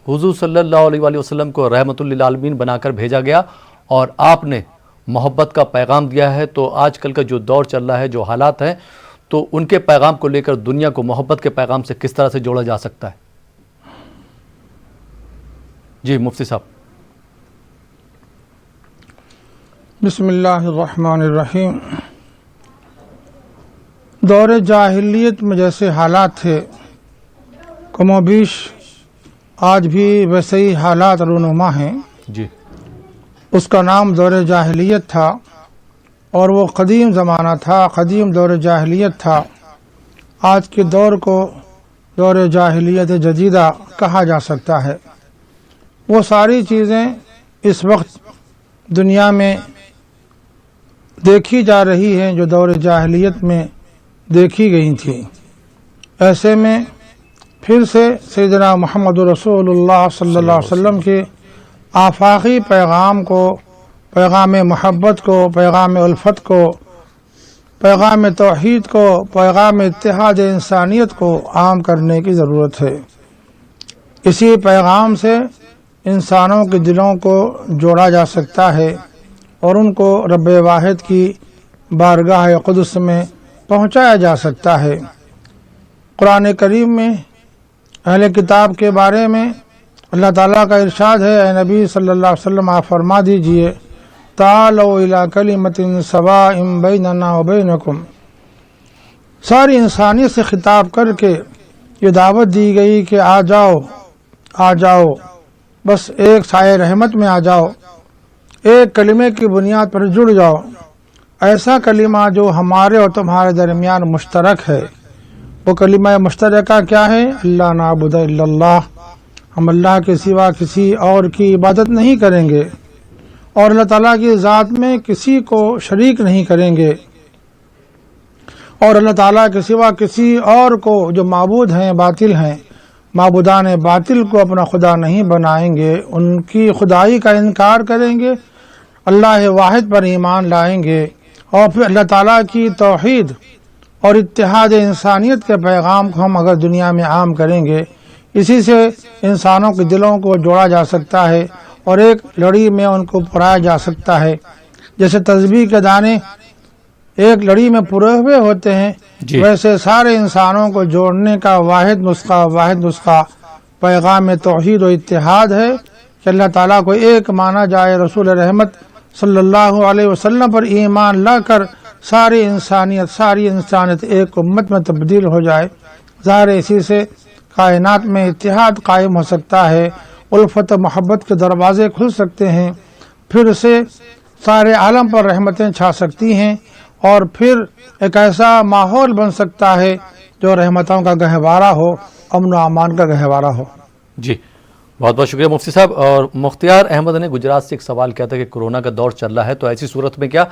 حضور صلی اللہ علیہ وآلہ وسلم کو رحمت للعالمین بنا کر بھیجا گیا اور آپ نے محبت کا پیغام دیا ہے، تو آج کل کا جو دور چل رہا ہے، جو حالات ہیں، تو ان کے پیغام کو لے کر دنیا کو محبت کے پیغام سے کس طرح سے جوڑا جا سکتا ہے؟ جی مفتی صاحب۔ بسم اللہ الرحمن الرحیم۔ دور جاہلیت میں جیسے حالات تھے، کم و بیش آج بھی ویسے ہی حالات رونما ہیں۔ جی، اس کا نام دور جاہلیت تھا اور وہ قدیم زمانہ تھا، قدیم دور جاہلیت تھا۔ آج کے دور کو دور جاہلیت جدیدہ کہا جا سکتا ہے۔ وہ ساری چیزیں اس وقت دنیا میں دیکھی جا رہی ہیں جو دور جاہلیت میں دیکھی گئی تھیں۔ ایسے میں پھر سے سیدنا محمد رسول اللہ صلی اللہ علیہ وسلم کے آفاقی پیغام کو، پیغام محبت کو، پیغام الفت کو، پیغام توحید کو، پیغام اتحاد انسانیت کو عام کرنے کی ضرورت ہے۔ اسی پیغام سے انسانوں کے دلوں کو جوڑا جا سکتا ہے اور ان کو رب واحد کی بارگاہ قدس میں پہنچایا جا سکتا ہے۔ قرآن کریم میں اہل کتاب کے بارے میں اللہ تعالیٰ کا ارشاد ہے، اے نبی صلی اللہ علیہ وسلم آپ فرما دیجئے، تعالوا الی کلمۃ سواء بیننا وبینکم۔ ساری انسانیت سے خطاب کر کے یہ دعوت دی گئی کہ آ جاؤ، آ جاؤ، بس ایک سائے رحمت میں آ جاؤ، ایک کلمے کی بنیاد پر جڑ جاؤ، ایسا کلمہ جو ہمارے اور تمہارے درمیان مشترک ہے۔ وہ کلمہ مشترکہ کیا ہے؟ اللہ نعبد الا اللہ، ہم اللہ کے سوا کسی اور کی عبادت نہیں کریں گے اور اللہ تعالیٰ کی ذات میں کسی کو شریک نہیں کریں گے، اور اللہ تعالیٰ کے سوا کسی اور کو جو معبود ہیں، باطل ہیں، معبودان باطل کو اپنا خدا نہیں بنائیں گے، ان کی خدائی کا انکار کریں گے، اللہ واحد پر ایمان لائیں گے، اور پھر اللہ تعالیٰ کی توحید اور اتحاد انسانیت کے پیغام کو ہم اگر دنیا میں عام کریں گے، اسی سے انسانوں کے دلوں کو جوڑا جا سکتا ہے اور ایک لڑی میں ان کو پرایا جا سکتا ہے۔ جیسے تسبیح کے دانے ایک لڑی میں پرے ہوئے ہوتے ہیں، ویسے سارے انسانوں کو جوڑنے کا واحد نسخہ پیغام توحید و اتحاد ہے کہ اللہ تعالیٰ کو ایک مانا جائے، رسول رحمت صلی اللہ علیہ وسلم پر ایمان لا کر ساری انسانیت ایک امت میں تبدیل ہو جائے۔ ظاہر اسی سے کائنات میں اتحاد قائم ہو سکتا ہے، الفت و محبت کے دروازے کھل سکتے ہیں، پھر سے سارے عالم پر رحمتیں چھا سکتی ہیں، اور پھر ایک ایسا ماحول بن سکتا ہے جو رحمتوں کا گہوارہ ہو، امن و امان کا گہوارہ ہو۔ جی بہت بہت شکریہ مفتی صاحب۔ اور مختار احمد نے گجرات سے ایک سوال کیا تھا کہ کورونا کا دور چل رہا ہے، تو ایسی صورت میں کیا